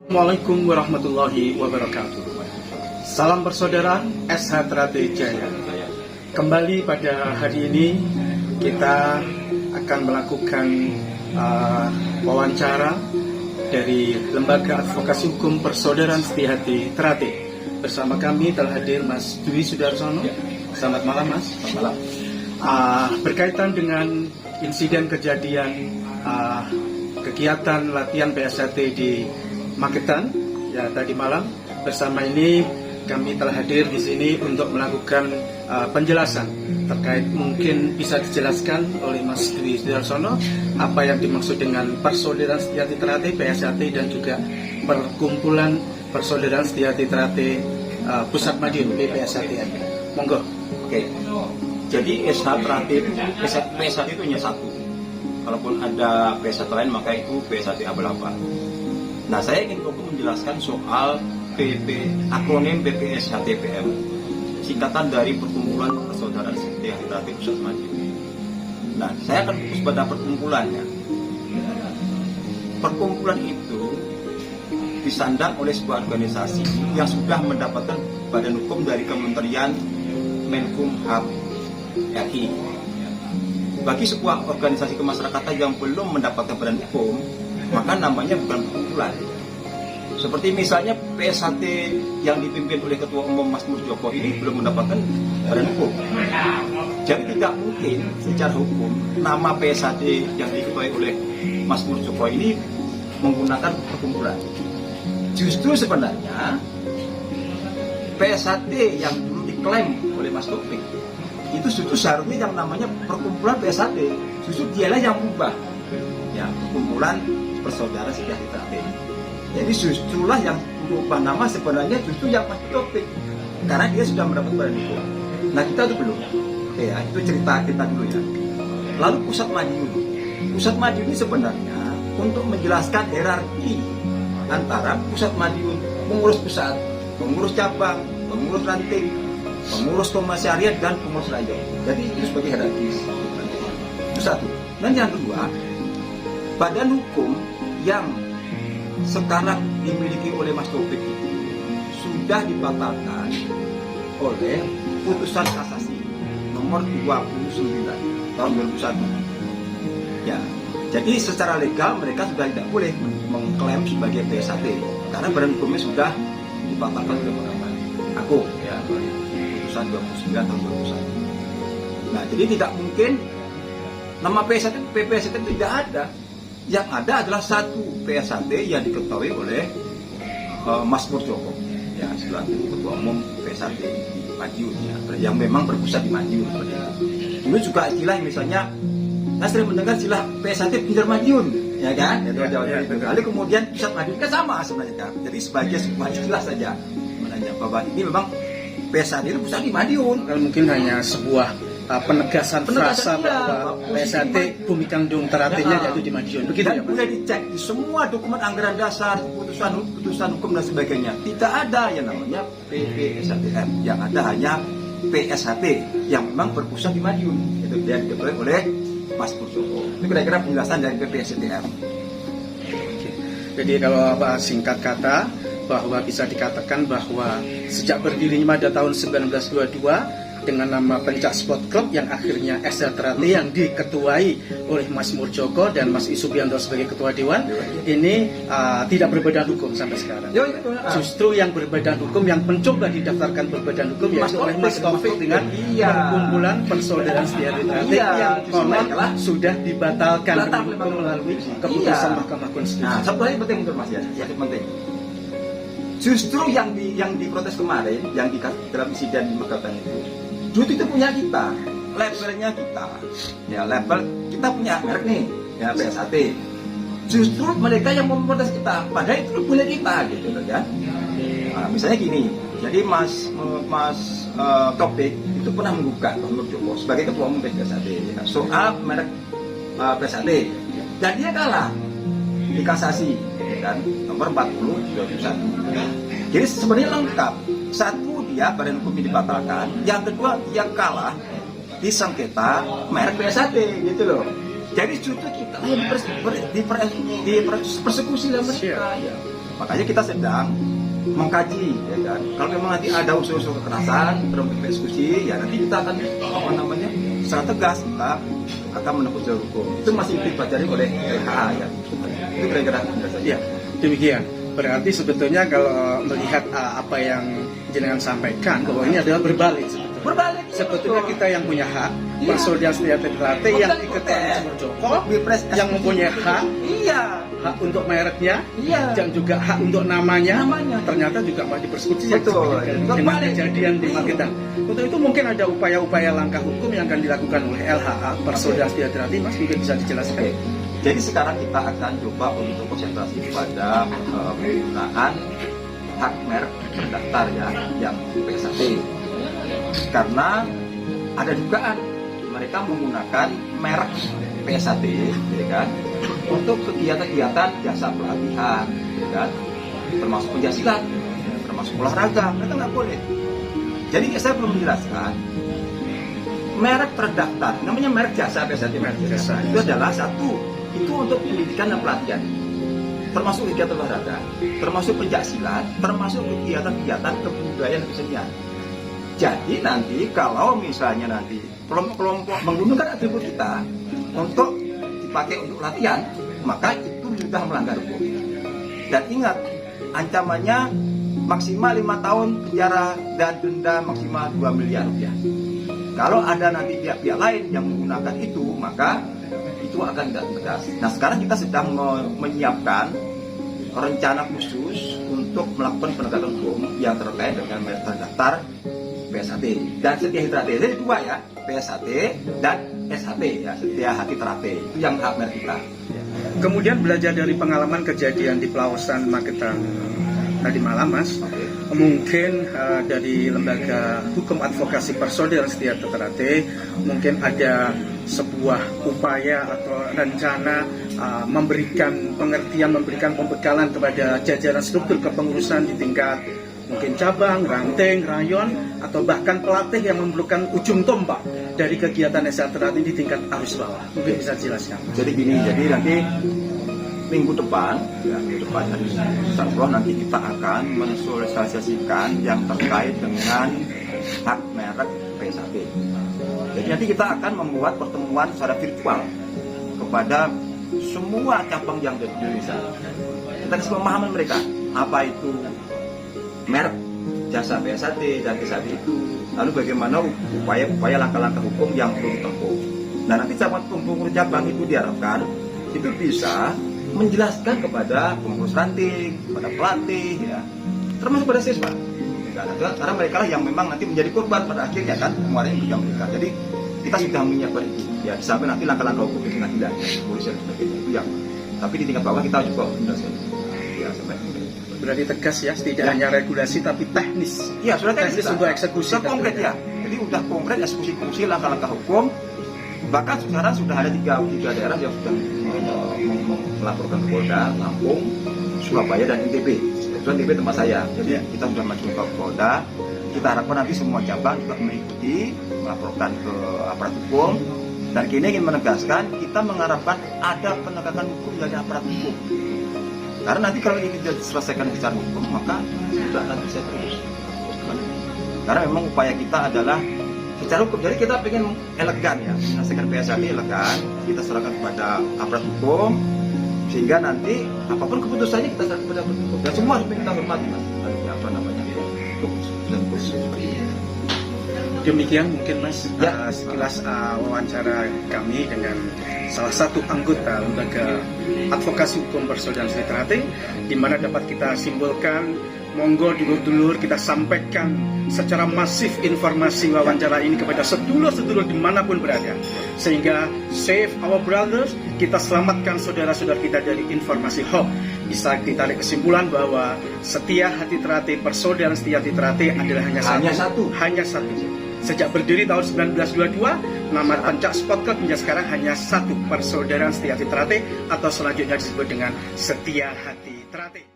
Assalamualaikum warahmatullahi wabarakatuh. Salam persaudaraan SH Trate Jaya. Kembali pada hari ini kita akan melakukan wawancara dari Lembaga Advokasi Hukum Persaudaraan Setiahati Trate. Bersama kami telah hadir Mas Dwi Sudarsono. Selamat malam Mas. Selamat malam. Berkaitan dengan insiden kejadian kegiatan latihan PSAT di Magetan ya tadi malam, bersama ini kami telah hadir di sini untuk melakukan penjelasan terkait, mungkin bisa dijelaskan oleh Mas Dwi Sudarsono apa yang dimaksud dengan Persaudaraan Setiahati Trate PSAT dan juga Perkumpulan Persaudaraan Setiahati Trate Pusat Madiun PSATN. Monggo. Oke. Jadi SH Trate PSAT itu hanya satu. Kalaupun ada PSAT lain maka itu PSAT abal-abal. Nah, saya ingin menjelaskan soal akronim PPSHTPM, singkatan dari Perkumpulan Persaudaraan Setiahati Trate Pusat Madiun. Nah, saya akan fokus pada perkumpulannya. Perkumpulan itu disandang oleh sebuah organisasi yang sudah mendapatkan badan hukum dari Kementerian Menkumham RI. Bagi sebuah organisasi kemasyarakatan yang belum mendapatkan badan hukum, maka namanya bukan perkumpulan. Seperti misalnya PSAT yang dipimpin oleh Ketua Umum Mas Murjoko ini belum mendapatkan badan hukum. Jadi tidak mungkin secara hukum nama PSAT yang diketuai oleh Mas Murjoko ini menggunakan perkumpulan. Justru sebenarnya PSAT yang dulu diklaim oleh Mas Taufik itu justru seharusnya yang namanya Perkumpulan PSAT. Justru dialah yang berubah, ya, Perkumpulan Persaudaraan Setiahati Trate. Jadi justrulah yang berubah nama sebenarnya justru yang Mas Taufik, karena dia sudah mendapat badan hukum. Nah, kita itu belum. Oke, ya, itu cerita kita dulu ya. Lalu Pusat Madiun. Pusat Madiun ini sebenarnya untuk menjelaskan hierarki antara Pusat Madiun, pengurus pusat, pengurus cabang, pengurus ranting, pengurus komisariat dan pengurus rayon. Jadi itu sebagai hierarkis. Itu satu. Dan yang kedua, badan hukum yang sekarang dimiliki oleh Mas Taufik itu sudah dibatalkan oleh putusan kasasi nomor 29 tahun 2001. Ya, jadi secara legal mereka sudah tidak boleh mengklaim sebagai PSAT karena badan hukumnya sudah dibatalkan oleh Mahkamah Agung, ya, putusan 29 tahun 2001. Nah, jadi tidak mungkin nama PSAT tidak ada. Yang ada adalah satu PSAT yang diketahui oleh Mas Murjoko, ya, selaku Ketua Umum PSAT di Madiun, ya, yang memang berpusat di Madiun. Dulu juga istilah misalnya, saya sering mendengar istilah PSAT Pinjar Madiun, ya kan? Lalu kemudian Pusat Madiun kan sama sebenarnya, kan? Jadi sebagai sebuah istilah saja sebenarnya bahwa ini memang PSAT itu pusat di Madiun. Mungkin hanya sebuah penegasan frasa bahwa PSAT Bumi Kandung Trate-nya yaitu di Madiun. Begitu dan ya, Mas? boleh dicek di semua dokumen anggaran dasar, putusan hukum dan sebagainya. Tidak ada yang namanya PPSHTM. Yang ada hanya PSHT yang memang berpusat di Madiun. Itu dia diketuai oleh Mas Murjoko. Itu kira-kira penjelasan dari PPSHTM. Jadi kalau singkat kata bahwa bisa dikatakan bahwa sejak berdirinya pada tahun 1922 dengan nama Pencak Sport Club yang akhirnya SH Trate yang diketuai oleh Mas Murjoko dan Mas Isubianto sebagai ketua dewan ini tidak berbadan hukum sampai sekarang. Justru yang berbadan hukum, yang mencoba didaftarkan berbadan hukum yaitu oleh Mas Taufik dengan Perkumpulan Persaudaraan Setiahati Trate yang konon sudah dibatalkan melalui keputusan Mahkamah Konstitusi. Nah, satu hal yang penting untuk Mas ya, yang penting. Justru yang diprotes kemarin, yang di dalam insiden di Magetan itu punya kita, labelnya kita, ya, label kita punya merek nih, ya, PSAT. Justru mereka yang memprotes kita, padahal itu boleh kita, gitu kan? Nah, misalnya gini, jadi Mas Taufik itu pernah menggugat Mas Murjoko sebagai ketua umum PSAT, ya, soal merek PSAT, dan dia kalah di kasasi, dan nomor 40 2001. Jadi sebenarnya lengkap. Satu, dia badan hukum dibatalkan. Yang kedua, dia kalah di sengketa merek PSAT, gitu loh. Jadi justru kita yang dipersekusi oleh mereka. Ya. Makanya kita sedang mengkaji, ya kan. Kalau memang nanti ada unsur-unsur kekerasan, terus diskusi, ya nanti kita akan secara tegas kita akan menempuh jalur hukum. Itu masih dipelajari oleh LHA, ya. Itu kira-kira penjelasannya. Ya, demikian. Berarti sebetulnya kalau melihat apa yang jenengan sampaikan bahwa ini adalah berbalik sebetulnya. Berbalik. Sebetulnya kita yang punya hak, Iya. Persaudaraan Setia Trate yang ikut Mas Joko, yang mempunyai hak, Iya. hak untuk mereknya, Iya. dan juga hak untuk namanya, Namanya. ternyata juga malah dipersekusi Betul. dengan Kembali. kejadian di Magetan. Untuk itu mungkin ada upaya-upaya langkah hukum yang akan dilakukan oleh LHA Persaudaraan Setia Trate, Mas, mungkin bisa dijelaskan. Oke. Jadi sekarang kita akan coba untuk konsentrasi pada penggunaan hak merek terdaftar ya, yang PSAT. Karena ada dugaan mereka menggunakan merek PSAT, ya kan, untuk kegiatan-kegiatan jasa pelatihan, ya kan, termasuk pencaksilat, termasuk olahraga, mereka nggak boleh. Jadi saya perlu menjelaskan, merek terdaftar, namanya merek jasa PSAT, merek jasa itu adalah satu, itu untuk pendidikan dan pelatihan, termasuk kegiatan olahraga, termasuk pencaksilat, termasuk kegiatan-kegiatan kebudayaan dan kesenian. Jadi nanti kalau misalnya nanti kelompok-kelompok menggunakan atribut kita untuk dipakai untuk latihan, maka itu sudah melanggar hukum. Dan ingat, ancamannya maksimal 5 tahun penjara dan denda maksimal 2 miliar rupiah. Kalau ada nanti pihak-pihak lain yang menggunakan itu, maka itu akan tidak tegas. Nah, sekarang kita sedang menyiapkan rencana khusus untuk melakukan penegakan hukum yang terkait dengan merek terdaftar PSAT dan Setia Trate. Jadi dua ya, PSAT dan SHT ya, Setia Hati Trate. Itu yang hak merek kita. Kemudian belajar dari pengalaman kejadian di Pelausan Magetan tadi malam, Mas. Oke. Mungkin dari Lembaga Hukum Advokasi Persaudaraan Setia Trate mungkin ada sebuah upaya atau rencana memberikan pengertian, memberikan pembekalan kepada jajaran struktur kepengurusan di tingkat mungkin cabang, ranting, rayon, atau bahkan pelatih yang memerlukan ujung tombak dari kegiatan STT di tingkat arus bawah. Mungkin bisa dijelaskan. Jadi gini, jadi nanti minggu depan hari Sabtu nanti kita akan mensosialisasikan yang terkait dengan hak merek PSAT. Jadi nanti kita akan membuat pertemuan secara virtual kepada semua cabang yang ada di Indonesia. Kita kasih pemahaman mereka apa itu merek jasa PSAT dan PSAT itu, lalu bagaimana upaya langkah-langkah hukum yang perlu ditempuh. Nah, nanti pengurus cabang itu diharapkan itu bisa menjelaskan kepada pengurus ranting, kepada pelatih, ya, termasuk pada siswa. Karena mereka lah yang memang nanti menjadi korban pada akhirnya kan, kemarin juga mereka. Jadi kita sudah menyiapkan itu, ya, sampai nanti langkah-langkah hukum di pengadilan, polisi dan sebagainya itu yang. Tapi di tingkat bawah kita juga menjelaskan, ya, sampai. Berarti tegas ya, tidak hanya regulasi tapi teknis. Iya, sudah teknis untuk eksekusi. Sudah konkret ya. Jadi sudah konkret eksekusi langkah-langkah hukum. Bahkan sekarang sudah ada tiga daerah yang sudah melaporkan ke Polda, Lampung, Surabaya dan NTB. Kebetulan NTB tempat saya. Jadi kita sudah maju ke Polda. Kita harapkan nanti semua cabang juga mengikuti, melaporkan ke aparat hukum. Dan kini ingin menegaskan, kita mengharapkan ada penegakan hukum dari aparat hukum. Karena nanti kalau ini tidak diselesaikan secara hukum, maka tidak akan bisa terus. Karena memang upaya kita adalah secara hukum. Jadi kita ingin elegan ya, menyelesaikan PSAT elegan. Kita serahkan kepada aparat hukum, sehingga nanti apapun keputusannya kita serahkan kepada aparat hukum. Dan semua harus kita hormati, Mas. Apa namanya? Demikian mungkin, Mas, sekilas wawancara kami dengan salah satu anggota Lembaga Advokasi Hukum Persaudaraan Setia Trate, di mana dapat kita simpulkan, monggo dulur-dulur kita sampaikan secara masif informasi wawancara ini kepada sedulur-sedulur dimanapun berada, sehingga save our brothers, kita selamatkan saudara-saudara kita dari informasi hoax. Bisa ditarik kesimpulan bahwa Setia Hati Trate, Persaudaraan Setia Trate adalah hanya satu. Sejak berdiri tahun 1922, nama Pencak Sport Club hingga sekarang hanya satu, Persaudaraan Setia Trate, atau selanjutnya disebut dengan Setia Hati Trate.